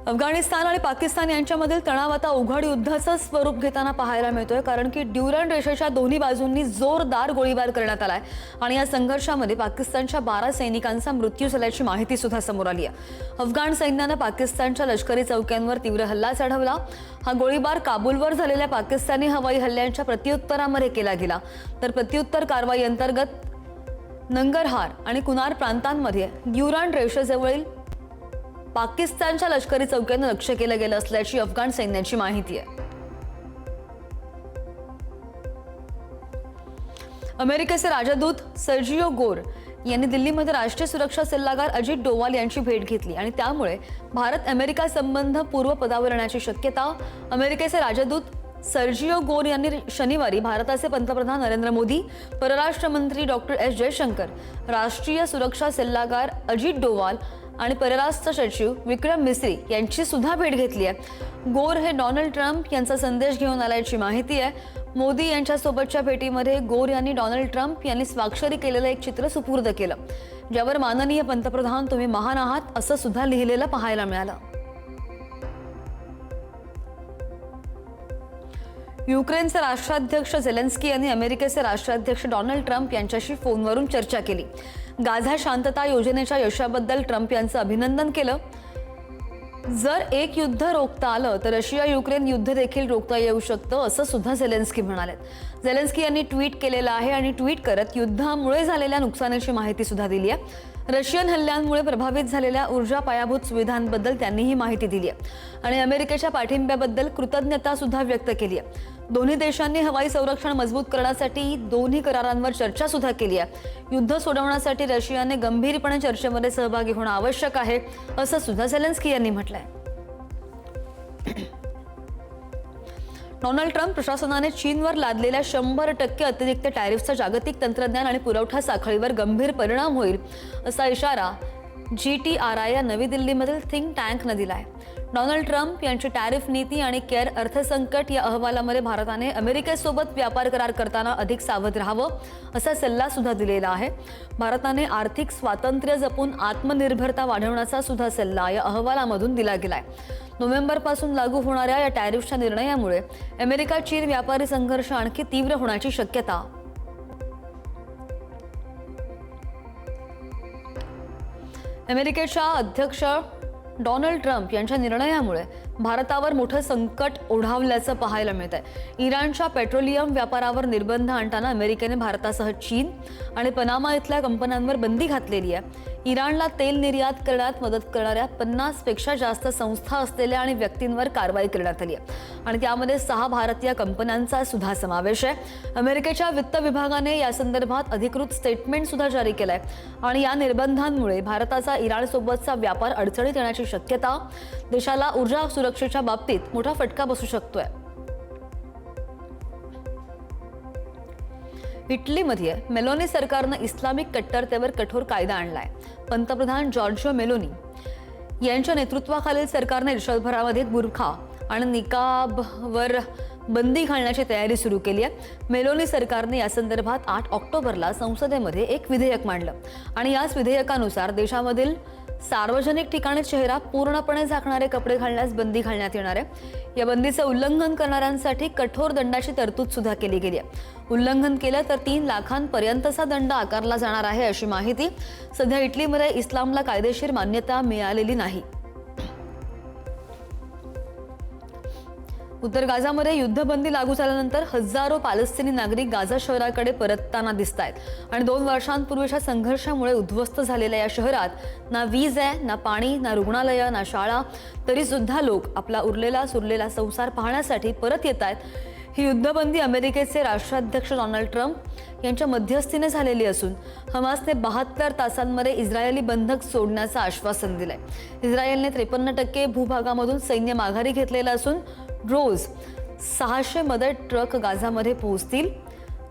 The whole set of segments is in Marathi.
अफगाणिस्तान आणि पाकिस्तान यांच्यामधील तणाव आता उघड युद्धाचं स्वरूप घेताना पाहायला मिळतोय, कारण की ड्युरंड रेषेच्या दोन्ही बाजूंनी जोरदार गोळीबार करण्यात आलाय आणि या संघर्षामध्ये पाकिस्तानच्या 12 सैनिकांचा मृत्यू झाल्याची माहिती सुद्धा समोर आली आहे। अफगाण सैन्याने पाकिस्तानच्या लष्करी चौक्यांवर तीव्र हल्ला चढवला। हा गोळीबार काबूलवर झालेल्या पाकिस्तानी हवाई हल्ल्यांच्या प्रत्युत्तरामध्ये केला गेला, तर प्रत्युत्तर कारवाई अंतर्गत नंगरहार आणि कुनार प्रांतांमध्ये ड्युरंड रेषेजवळील पाकिस्तानच्या लष्करी चौक्यांना लक्ष्य केलं गेलं असल्याची अफगाण सैन्याची माहिती आहे। अमेरिकेचे राजदूत सर्जिओ गोर यांनी दिल्लीमध्ये राष्ट्रीय सुरक्षा सल्लागार अजित डोवाल यांची भेट घेतली आणि त्यामुळे भारत अमेरिका संबंध पूर्वपदावर येण्याची शक्यता। अमेरिकेचे राजदूत सर्जिओ गोर यांनी शनिवारी भारताचे पंतप्रधान नरेंद्र मोदी, परराष्ट्र मंत्री डॉक्टर एस जयशंकर, राष्ट्रीय सुरक्षा सल्लागार अजित डोवाल आणि परराष्ट्र सचिव विक्रम मिस्री यांची सुद्धा भेट घेतली आहे। गोर हे डोनाल्ड ट्रम्प यांचा संदेश घेऊन आल्याची माहिती आहे। मोदी यांच्यासोबतच्या भेटीमध्ये गोर यांनी डोनाल्ड ट्रम्प यांनी स्वाक्षरी केलेलं एक चित्र सुपूर्द केलं, ज्यावर माननीय पंतप्रधान तुम्ही महान आहात असं सुद्धा लिहिलेलं पाहायला मिळालं। युक्रेनचे राष्ट्राध्यक्ष झेलेन्स्की यांनी अमेरिकेचे राष्ट्राध्यक्ष डोनाल्ड ट्रम्प यांच्याशी फोनवरून चर्चा केली। गाझा शांतता योजनेच्या यशाबद्दल ट्रम्प यांचं अभिनंदन केलं। जर एक युद्ध रोखता आलं तर रशिया युक्रेन युद्ध देखील रोखता येऊ शकतं असं सुद्धा झेलेन्स्की म्हणाले। झेलेन्स्की यांनी ट्विट केलेलं आहे आणि ट्विट करत युद्धामुळे झालेल्या नुकसानाची माहिती सुद्धा दिली आहे। रशियन हल्ल्यांमुळे प्रभावित झालेल्या ऊर्जा पायाभूत सुविधांबद्दल त्यांनी ही माहिती दिली आहे आणि अमेरिकेच्या पाठिंब्याबद्दल कृतज्ञता सुद्धा व्यक्त केली आहे। दोन्ही देशांनी हवाई संरक्षण मजबूत करण्यासाठी दोन्ही करारांवर चर्चा सुद्धा केली आहे। युद्ध सोडवण्यासाठी रशियाने गंभीरपणे चर्चेमध्ये सहभागी होणं आवश्यक आहे असं सुद्धा झेलेन्स्की यांनी म्हटलंय। डोनाल्ड ट्रम्प प्रशासनाने चीनवर लादलेल्या 100% अतिरिक्त टॅरिफचा जागतिक तंत्रज्ञान आणि पुरवठा साखळीवर गंभीर परिणाम होईल असा इशारा GTRI या नवी दिल्लीमधील थिंक टँकने दिलाय। डोनाल्ड ट्रम्प यांची टॅरिफ नीती आणि केअर अर्थसंकट या अहवालामध्ये भारताने अमेरिकेसोबत व्यापार करार करताना अधिक सावध राहावं असा सल्ला सुद्धा दिलेला आहे। भारताने आर्थिक स्वातंत्र्य जपून आत्मनिर्भरता वाढवण्याचा सुद्धा सल्ला या अहवालामधून दिला गेलाय। नोव्हेंबरपासून लागू होणाऱ्या या टॅरिफच्या निर्णयामुळे अमेरिका चीन व्यापारी संघर्ष आणखी तीव्र होण्याची शक्यता। अमेरिकेच्या अध्यक्ष डोनाल्ड ट्रम्प यांच्या निर्णयामुळे भारतावर मोठं संकट ओढावल्याचं पाहायला मिळतंय। इराणच्या पेट्रोलियम व्यापारावर निर्बंध आणताना अमेरिकेने भारतासह चीन आणि पनामा इथल्या कंपन्यांवर बंदी घातलेली आहे। इराणला तेल निर्यात करण्यात मदत करणाऱ्या 50 पेक्षा जास्त संस्था असलेल्या आणि व्यक्तींवर कारवाई करण्यात आली आहे आणि त्यामध्ये 6 भारतीय कंपन्यांचा सुद्धा समावेश आहे। अमेरिकेच्या वित्त विभागाने या संदर्भात अधिकृत स्टेटमेंट सुद्धा जारी केलाय आणि या निर्बंधांमुळे भारताचा इराणसोबतचा व्यापार अडचणीत येण्याची शक्यता। देशाला ऊर्जा सुरक्षेच्या बाबतीत मोठा फटका बसू शकतोय। इटलीमध्ये मेलोनी सरकारनं इस्लामिक कट्टरतेवर कठोर कायदा आणलाय। पंतप्रधान जॉर्जियो मेलोनी यांच्या नेतृत्वाखालील सरकारने देशभरामध्ये बुरखा आणि निकाबवर बंदी घालण्याची तयारी सुरू केली आहे। मेलोनी सरकारने या संदर्भात 8 ऑक्टोबरला संसदेमध्ये एक विधेयक मांडलं आणि याच विधेयकानुसार देशामधील सार्वजनिक ठिकाणी चेहरा पूर्णपणे झाकणारे कपडे घालण्यास बंदी घालण्यात येणार आहे। या बंदीचं उल्लंघन करणाऱ्यांसाठी कठोर दंडाची तरतूद सुद्धा केली गेली आहे। उल्लंघन केलं तर 3 लाखांपर्यंतचा दंड आकारला जाणार आहे अशी माहिती। सध्या इटलीमध्ये इस्लामला कायदेशीर मान्यता मिळालेली नाही। उत्तर गाझामध्ये युद्धबंदी लागू झाल्यानंतर हजारो पालस्तीनी नागरिक गाझा शहराकडे परतताना दिसत आहेत आणि 2 वर्षांपूर्वीच्या संघर्षामुळे उद्ध्वस्त झालेल्या या शहरात ना वीज आहे, ना पाणी, ना रुग्णालय, ना शाळा, तरी सुद्धा लोक आपला उरलेला सुरलेला संसार पाहण्यासाठी परत येत आहेत। ही युद्धबंदी अमेरिकेचे राष्ट्राध्यक्ष डोनाल्ड ट्रम्प यांच्या मध्यस्थीने झालेली असून हमासने 72 तासांमध्ये इस्रायली बंधक सोडण्याचं आश्वासन दिलंय। इस्रायलने 53% भूभागामधून सैन्य माघारी घेतलेलं असून रोज 600 मदत ट्रक गाझामध्ये पोहोचतील।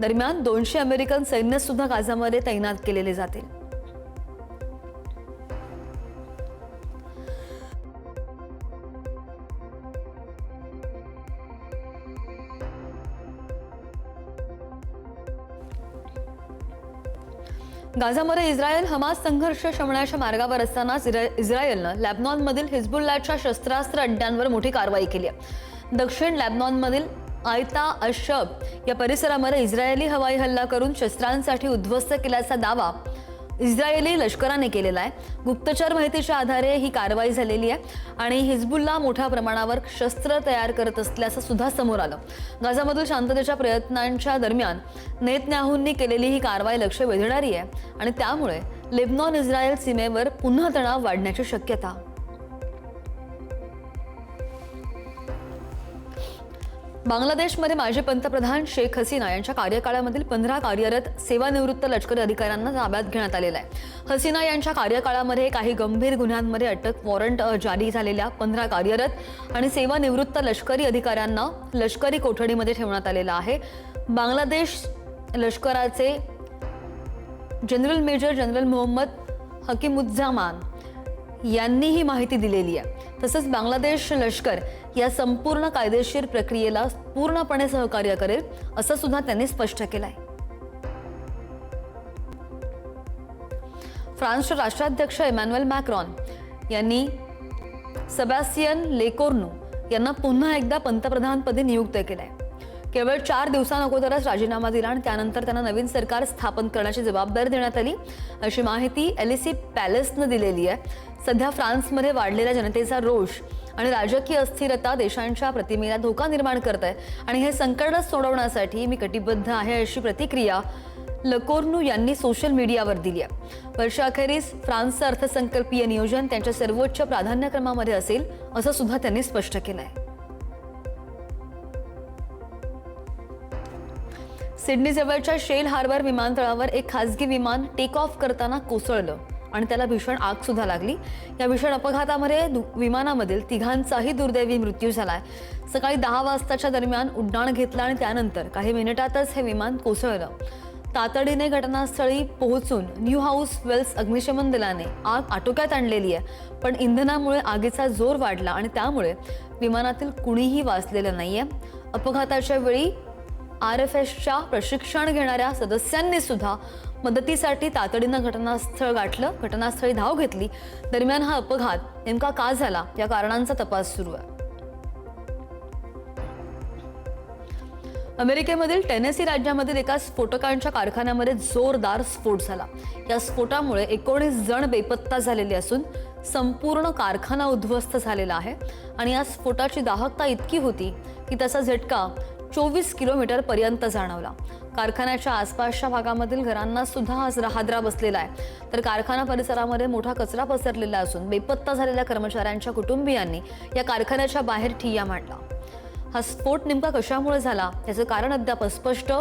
दरम्यान 200 अमेरिकन सैन्य सुद्धा गाझामध्ये तैनात केलेले जातील। गाझामध्ये इस्रायल हमास संघर्ष शमण्याच्या मार्गावर असतानाच इस्रायलनं लेबनॉनमधील हिजबुल्लाच्या शस्त्रास्त्र अड्ड्यांवर मोठी कारवाई केली आहे. दक्षिण लेबनॉनमधील आयता अशब या परिसरामध्ये इस्रायली हवाई हल्ला करून शस्त्रांसाठी उद्ध्वस्त केल्याचा दावा इस्रायली लष्कराने केलेला आहे. गुप्तचर माहितीच्या आधारे ही कारवाई झालेली आहे आणि हिजबुल्ला मोठ्या प्रमाणावर शस्त्र तयार करत असल्याचं सुद्धा समोर आलं. गाझामधील शांततेच्या प्रयत्नांच्या दरम्यान नेतन्याहूंनी केलेली ही कारवाई लक्ष वेधणारी आहे आणि त्यामुळे लेबनॉन इस्रायल सीमेवर पुन्हा तणाव वाढण्याची शक्यता. बांगलादेशमध्ये माजी पंतप्रधान शेख हसीना यांच्या कार्यकाळामधील 15 कार्यरत सेवानिवृत्त लष्करी अधिकाऱ्यांना ताब्यात घेण्यात आलेलं आहे. हसीना यांच्या कार्यकाळामध्ये काही गंभीर गुन्ह्यांमध्ये अटक वॉरंट जारी झालेल्या 15 कार्यरत आणि सेवानिवृत्त लष्करी अधिकाऱ्यांना लष्करी कोठडीमध्ये ठेवण्यात आलेलं आहे. बांगलादेश लष्कराचे जनरल मेजर जनरल मोहम्मद हकीमुज्जामान यांनी ही माहिती दिलेली आहे. तसंच बांगलादेश लष्कर या संपूर्ण कायदेशीर प्रक्रियेला पूर्णपणे सहकार्य करेल असं सुद्धा त्यांनी स्पष्ट केलं आहे. फ्रान्सचे राष्ट्राध्यक्ष इमॅन्युएल मॅक्रॉन यांनी सेबॅस्टियन लेकोर्नू यांना पुन्हा एकदा पंतप्रधानपदी नियुक्त केलं आहे. केवळ 4 दिवसांअगोदरच राजीनामा दिला आणि त्यानंतर त्यांना नवीन सरकार स्थापन करण्याची जबाबदारी देण्यात आली अशी माहिती एलिसी पॅलेसनं दिलेली आहे. सध्या फ्रान्समध्ये वाढलेल्या जनतेचा रोष आणि राजकीय अस्थिरता देशांच्या प्रतिमेला धोका निर्माण करत आहे आणि हे संकट सोडवण्यासाठी मी कटिबद्ध आहे अशी प्रतिक्रिया लकोर्नू यांनी सोशल मीडियावर दिली आहे. वर्षाखेरीस फ्रान्सचं अर्थसंकल्पीय नियोजन त्यांच्या सर्वोच्च प्राधान्यक्रमामध्ये असेल असं सुद्धा त्यांनी स्पष्ट केलं आहे. सिडनी जवळच्या शेल हार्बर विमानतळावर एक खासगी विमान टेक ऑफ करताना कोसळलं आणि त्याला भीषण आग सुद्धा लागली. या भीषण अपघातामध्ये विमानामधील 3घांचाही दुर्दैवी मृत्यू झालाय. सकाळी 10 वाजताच्या दरम्यान उड्डाण घेतलं आणि त्यानंतर काही मिनिटातच हे विमान कोसळलं. तातडीने घटनास्थळी पोहोचून न्यू हाऊस वेल्स अग्निशमन दलाने आग आटोक्यात आणलेली आहे, पण इंधनामुळे आगीचा जोर वाढला आणि त्यामुळे विमानातील कुणीही वाचलेलं नाहीये. अपघाताच्या वेळी RFSच्या प्रशिक्षण घेणाऱ्या सदस्यांनी सुद्धा मदतीसाठी तातडीनं घटनास्थळ गाठलं, घटनास्थळी धाव घेतली. दरम्यान हा अपघात नेमका का झाला या कारणांचा तपास सुरू आहे. अमेरिकेमधील टेनेसी राज्यामधील एका स्फोटकांच्या कारखान्यामध्ये जोरदार स्फोट झाला. या स्फोटामुळे 19 जण बेपत्ता झालेले असून संपूर्ण कारखाना उद्ध्वस्त झालेला आहे आणि या स्फोटाची दाहकता इतकी होती की त्याचा झटका 24 किलोमीटर पर्यंत जाणवला. कारखान्याच्या आसपासच्या भागामधील घरांना सुद्धा हादरा बसलेला आहे, तर कारखाना परिसरामध्ये मोठा कचरा पसरलेला असून बेपत्ता झालेल्या कर्मचाऱ्यांच्या कुटुंबियांनी या कारखान्याच्या बाहेर ठिय्या मांडला. हा स्फोट नेमका कशामुळे झाला याचं कारण अद्याप अस्पष्ट,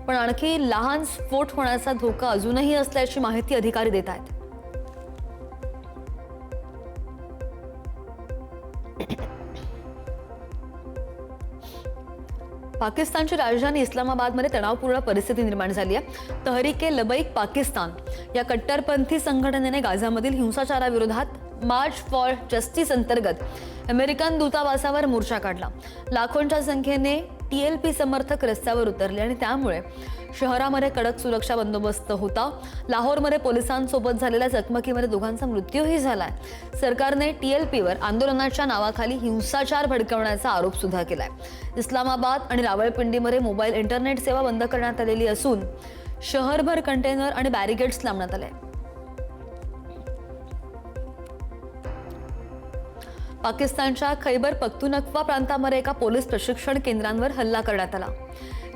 पण आणखी लहान स्फोट होण्याचा धोका अजूनही असल्याची माहिती अधिकारी देत आहेत. पाकिस्तानची राजधानी इस्लामाबादमध्ये तणावपूर्ण परिस्थिती निर्माण झाली आहे. तहरीक-ए-लबैक पाकिस्तान या कट्टरपंथी संघटनेने गाझामधील हिंसाचाराविरोधात मार्च फॉर जस्टिस अंतर्गत अमेरिकन दूतावासावर मोर्चा काढला. लाखोंच्या संख्येने TLP समर्थक रस्त्यावर उतरले आणि त्यामुळे शहरामध्ये कडक सुरक्षा बंदोबस्त होता. लाहोरमध्ये पोलिसांसोबत झालेल्या चकमकीमध्ये 2घांचा मृत्यूही झालाय. सरकारने TLPवर आंदोलनाच्या नावाखाली हिंसाचार भडकवण्याचा आरोप सुद्धा केलाय. इस्लामाबाद आणि रावळपिंडीमध्ये मोबाईल इंटरनेट सेवा बंद करण्यात आलेली असून शहरभर कंटेनर आणि बॅरिकेड्स लावण्यात आले. पाकिस्तानच्या खैबर पख्तूनख्वा प्रांतामध्ये एका पोलीस प्रशिक्षण केंद्रांवर हल्ला करण्यात आला.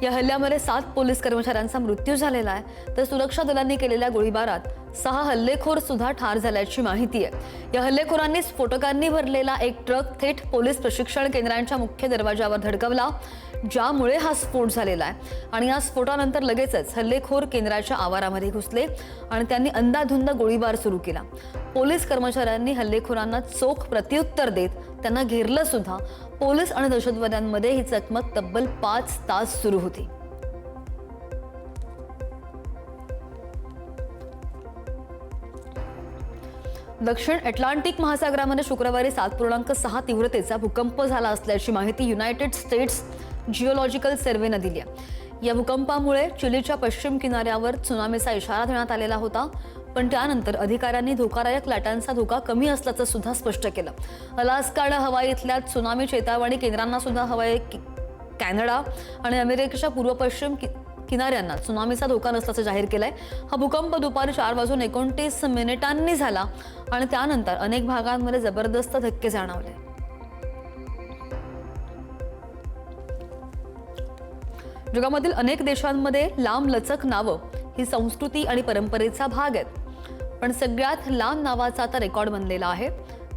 या हल्ल्यामध्ये 7 पोलीस कर्मचाऱ्यांचा मृत्यू झालेला आहे, तर सुरक्षा दलांनी केलेल्या गोळीबारात 6 हल्लेखोर सुद्धा ठार झाल्याची माहिती आहे. या हल्लेखोरांनी स्फोटकांनी भरलेला एक ट्रक थेट पोलीस प्रशिक्षण केंद्रांच्या मुख्य दरवाजावर धडकवला, ज्यामुळे हा स्फोट झालेला आहे. आणि या स्फोटानंतर लगेचच हल्लेखोर केंद्राच्या आवारामध्ये घुसले आणि त्यांनी अंधाधुंद गोळीबार सुरू केला. पोलीस कर्मचाऱ्यांनी हल्लेखोरांना चोख प्रत्युत्तर देत त्यांना घेरलं सुद्धा. पोलीस आणि दहशतवाद्यांमध्ये ही चकमक तब्बल 5 तास सुरू होती. दक्षिण अटलांटिक महासागरामध्ये शुक्रवारी 7.6 तीव्रतेचा भूकंप झाला असल्याची माहिती युनायटेड स्टेट्स जिओलॉजिकल सर्व्हेनं दिली आहे. या भूकंपामुळे चिलीच्या पश्चिम किनाऱ्यावर त्सुनामीचा इशारा देण्यात आलेला होता, पण त्यानंतर अधिकाऱ्यांनी धोकादायक लाटांचा धोका कमी असल्याचं सुद्धा स्पष्ट केलं. अलास्का आणि हवाई इथल्या त्सुनामी चेतावणी केंद्रांना सुद्धा हवाई कॅनडा आणि अमेरिकेच्या पूर्व पश्चिम किनाऱ्यांना त्सुनामीचा धोका नसल्याचं जाहीर केलंय. हा भूकंप दुपारी 4:29 झाला आणि त्यानंतर अनेक भागांमध्ये जबरदस्त धक्के जाणवले. जगामधील अनेक देशांमध्ये लांब लचक नावं ही संस्कृती आणि परंपरेचा भाग आहेत, पण सगळ्यात लांब नावाचा आता रेकॉर्ड बनलेला आहे.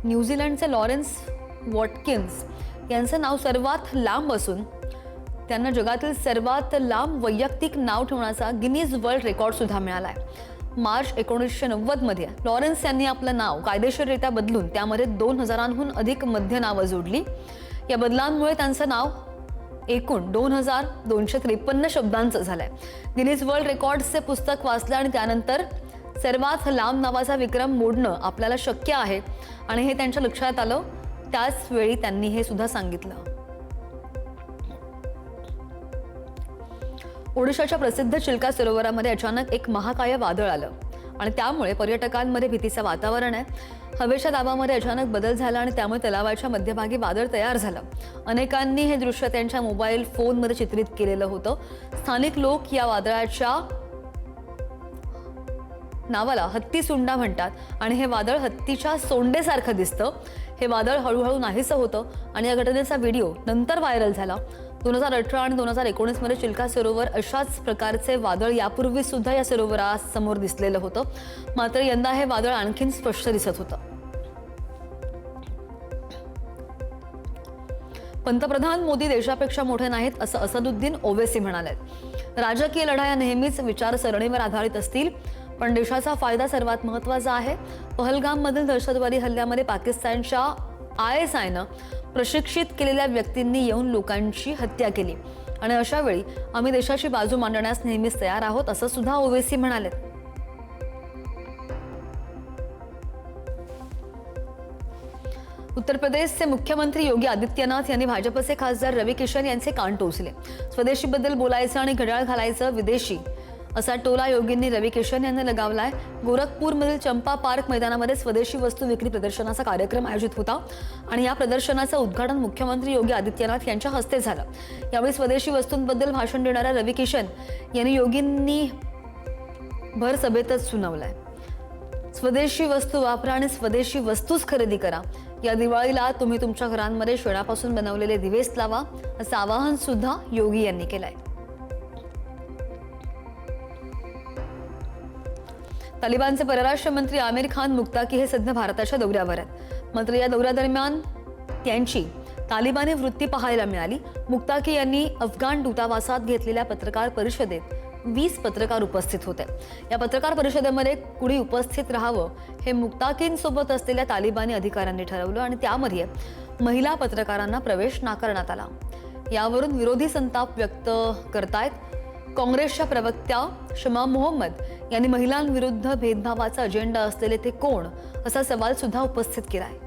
न्यूझीलंडचे लॉरेन्स वॉटकिन्स यांचं नाव सर्वात लांब असून त्यांना जगातील सर्वात लांब वैयक्तिक नाव ठेवण्याचा गिनीज वर्ल्ड रेकॉर्ड सुद्धा मिळाला आहे. मार्च 1990 मध्ये लॉरेन्स यांनी आपलं नाव कायदेशीररित्या बदलून त्यामध्ये 2000हून अधिक मध्य नावं जोडली. या बदलांमुळे त्यांचं नाव एकूण 2253 शब्दांचं झालंय. गिनीज वर्ल्ड रेकॉर्ड्सचे पुस्तक वाचलं आणि त्यानंतर सर्वात लांब नावाचा विक्रम मोडणं आपल्याला शक्य आहे आणि हे त्यांच्या लक्षात आलं. त्याच वेळी त्यांनी हे सुद्धा सांगितलं. ओडिशाच्या प्रसिद्ध चिल्का सरोवरामध्ये अचानक एक महाकाय वादळ आलं आणि त्यामुळे पर्यटकांमध्ये भीतीचं वातावरण आहे. हवेच्या दाबामध्ये अचानक बदल झाला आणि त्यामुळे तलावाच्या मध्यभागी वादळ तयार झालं. अनेकांनी हे दृश्य त्यांच्या मोबाईल फोनमध्ये चित्रित केलेलं होतं. स्थानिक लोक या वादळाच्या नावाला हत्तीसुंडा म्हणतात आणि हे वादळ हत्तीच्या सोंडेसारखं दिसतं. हे वादळ हळूहळू नाहीसं होतं आणि या घटनेचा व्हिडिओ नंतर व्हायरल झाला. 2018 आणि 2019 मध्ये चिल्का सरोवर अशाच प्रकारचे वादळ यापूर्वी सुद्धा या सरोवरासमोर दिसलेलं होतं, मात्र यंदा हे वादळ आणखीन स्पष्ट दिसत होतं. पंतप्रधान मोदी देशापेक्षा मोठे नाहीत असं असदुद्दीन ओवैसी म्हणाले. राजकीय लढाया नेहमीच विचारसरणीवर आधारित असतील, पण देशाचा फायदा सर्वात महत्त्वाचा आहे. पहलगाममधील दहशतवादी हल्ल्यामध्ये पाकिस्तानच्या ISIनं प्रशिक्षित केलेल्या व्यक्तींनी येऊन लोकांची हत्या केली आणि अशा वेळी आम्ही देशाची बाजू मांडण्यास नेहमीच तयार आहोत असं सुद्धा ओवैसी म्हणाले. उत्तर प्रदेशचे मुख्यमंत्री योगी आदित्यनाथ यांनी भाजपचे खासदार रवी किशन यांचे कान टोचले. स्वदेशीबद्दल बोलायचं आणि घड्याळ घालायचं विदेशी असा टोला योगींनी रवी किशन यांनी लगावलाय. गोरखपूरमधील चंपा पार्क मैदानामध्ये स्वदेशी वस्तू विक्री प्रदर्शनाचा कार्यक्रम आयोजित होता आणि या प्रदर्शनाचं उद्घाटन मुख्यमंत्री योगी आदित्यनाथ यांच्या हस्ते झालं. यावेळी स्वदेशी वस्तूंबद्दल भाषण देणाऱ्या रवी किशन यांनी योगींनी भर सभेतच सुनावलंय. स्वदेशी वस्तू वापरा आणि स्वदेशी वस्तूच खरेदी करा. या दिवाळीला तुम्ही तुमच्या घरांमध्ये शेणापासून बनवलेले दिवेस लावा असं आवाहन सुद्धा योगी यांनी केलंय. तालिबानचे परराष्ट्र मंत्री आमिर खान मुक्ताकी हे सध्या भारताच्या दौऱ्यावर आहेत, मात्र या दौऱ्यादरम्यान त्यांची तालिबानी वृत्ती पाहायला मिळाली. मुक्ताकी यांनी अफगाण दूतावासात घेतलेल्या पत्रकार परिषदेत 20 पत्रकार उपस्थित होते. या पत्रकार परिषदेमध्ये कुणी उपस्थित राहावं हे मुक्ताकींसोबत असलेल्या तालिबानी अधिकाऱ्यांनी ठरवलं आणि त्यामध्ये महिला पत्रकारांना प्रवेश नाकारण्यात आला. यावरून विरोधी संताप व्यक्त करतायत. काँग्रेसच्या प्रवक्त्या शमा मोहम्मद यांनी महिलांविरुद्ध भेदभावाचा अजेंडा असलेले ते कोण असा सवाल सुद्धा उपस्थित केलाय.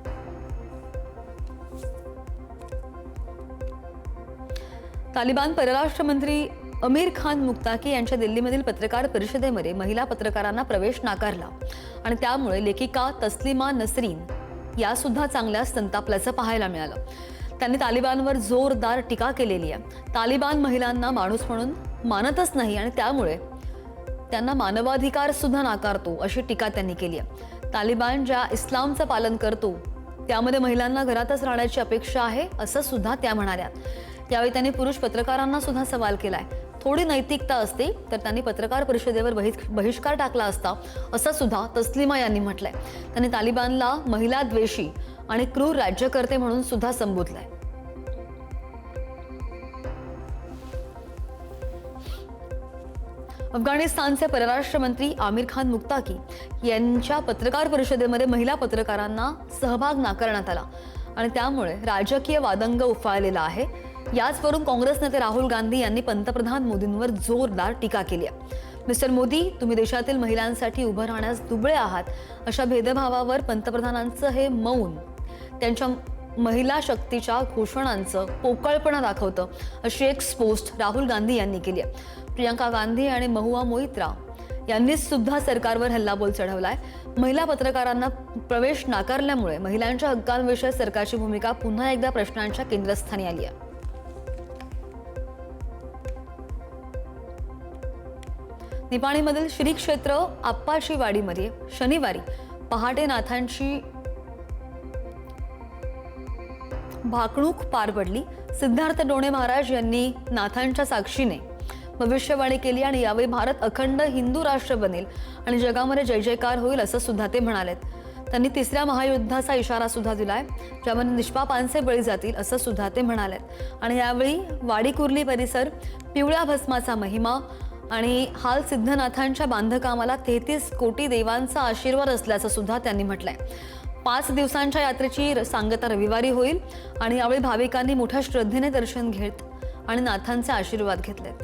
तालिबान परराष्ट्र मंत्री आमिर खान मुक्ताकी यांच्या दिल्लीमधील पत्रकार परिषदेमध्ये महिला पत्रकारांना प्रवेश नाकारला आणि त्यामुळे लेखिका तस्लिमा नसरीन या सुद्धा चांगल्या संतापल्याचं पाहायला मिळालं. त्यांनी तालिबानवर जोरदार टीका केलेली आहे. तालिबान महिलांना माणूस म्हणून मानतच नाही आणि त्यामुळे त्यांना मानवाधिकार सुद्धा नाकारतो अशी टीका त्यांनी केली आहे. तालिबान ज्या इस्लामचं पालन करतो त्यामध्ये महिलांना घरातच राहण्याची अपेक्षा आहे असं सुद्धा त्या म्हणाल्या. यावेळी त्यांनी पुरुष पत्रकारांना सुद्धा सवाल केलाय. थोडी नैतिकता असते तर त्यांनी पत्रकार परिषदेवर बहिष्कार टाकला असता असं सुद्धा तस्लिमा यांनी म्हटलंय. त्यांनी तालिबानला महिला द्वेषी आणि क्रूर राज्यकर्ते म्हणून सुद्धा संबोधलंय. अफगाणिस्तानचे परराष्ट्र मंत्री आमिर खान मुक्ताकी यांच्या पत्रकार परिषदेमध्ये महिला पत्रकारांना सहभाग नाकारण्यात आला आणि त्यामुळे राजकीय वादंग उफाळलेला आहे. याचवरून काँग्रेस नेते राहुल गांधी यांनी पंतप्रधान मोदींवर जोरदार टीका केली आहे. मिस्टर मोदी, तुम्ही देशातील महिलांसाठी उभं राहण्यास दुबळे आहात. अशा भेदभावावर पंतप्रधानांचं हे मौन त्यांच्या महिला शक्तीच्या घोषणांचं पोकळपणा दाखवतं, अशी एक पोस्ट राहुल गांधी यांनी केली आहे. प्रियंका गांधी आणि महुआ मोइत्रा यांनीच सुद्धा सरकारवर हल्लाबोल चढवलाय. महिला पत्रकारांना प्रवेश नाकारल्यामुळे महिलांच्या हक्कांविषयी सरकारची भूमिका पुन्हा एकदा प्रश्नांच्या केंद्रस्थानी आली आहे. निपाणीमधील श्री क्षेत्र आप्पाची वाडीमध्ये शनिवारी पहाटे नाथांची भाकणूक पार पडली. सिद्धार्थ डोणे महाराज यांनी नाथांच्या साक्षीने भविष्यवाणी केली आणि यावेळी भारत अखंड हिंदू राष्ट्र बनेल आणि जगामध्ये जय जयकार होईल असं सुद्धा ते म्हणालेत. त्यांनी तिसऱ्या महायुद्धाचा इशारा सुद्धा दिलाय, ज्यामध्ये निष्पापांचे बळी जातील असं सुद्धा ते म्हणालेत. आणि यावेळी वाडी कुर्ली परिसर, पिवळ्या भस्माचा महिमा आणि हाल सिद्धनाथांच्या बांधकामाला 33 कोटी देवांचा आशीर्वाद असल्याचं सुद्धा त्यांनी म्हटलंय. 5 दिवसांच्या यात्रेची सांगता रविवारी होईल आणि यावेळी भाविकांनी मोठ्या श्रद्धेने दर्शन घेत आणि नाथांचे आशीर्वाद घेतलेत.